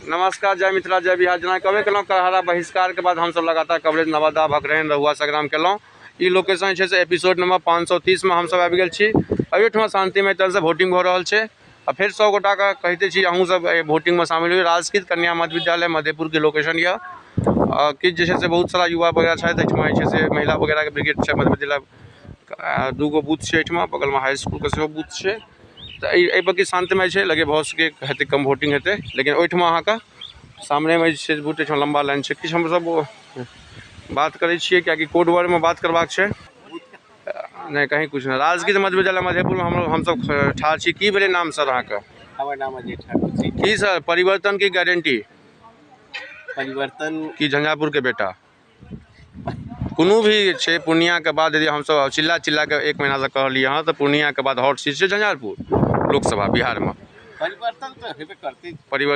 नमस्कार, जय मिथिला जय बिहार। जना कहबे केलहुँ करहरा बहिष्कार के बाद हमसब लगातार कवरेज नवादा भखरैन रहुआ संग्राम केलहुँ। ई लोकेशन छै से एपिसोड नंबर 530 में हमसब आबि गेल छी। एहिठाम शांतिमय तरह से वोटिंग हो रहल छै आ फिर 100 गोटा के कहते छी अहूँ सब वोटिंग में शामिल हुई। राजकीय कन्या मध्य विद्यालय मधेपुर के लोकेशन यऽ। किछु जे छै से बहुत सारा युवा वगैरह छथि एहिठाम, जे छै से महिला वगैरह के ब्रिगेड छै मध्य विद्यालय। 2 गो बूथ छै एहिठाम, बगल में हाई स्कूल के सेहो बूथ छै। तो एहि पर कि शांतिमय छै, लगे भऽ सके हेतै कम वोटिंग हेतै, लेकिन ओहिठाम अहाँके सामने में जे बूथ एहिठाम लंबा लाइन छै। किछु हमसब बात करै छियै कियाकि कोड वर्ड में बात करबाक छै। नहीं कहीं कुछ नहीं। राजगीर मध्य विद्यालय मधेपुर में हमसब ठाढ़ छी। की भेलै नाम सर अहाँके? हमर नाम अजय ठाकुर छी। की सर परिवर्तन की गारंटी? परिवर्तन की झंझारपुर के बेटा? कोनो भी छै पूर्णिया के बाद यदि हमसब चिल्ला के 1 महीना से कहलियै हँ, तो पूर्णिया के बाद हॉट सीट छै झंझारपुर लोकसभा बिहार में। परिवर्तन तो हेबे करते। परिवर्तन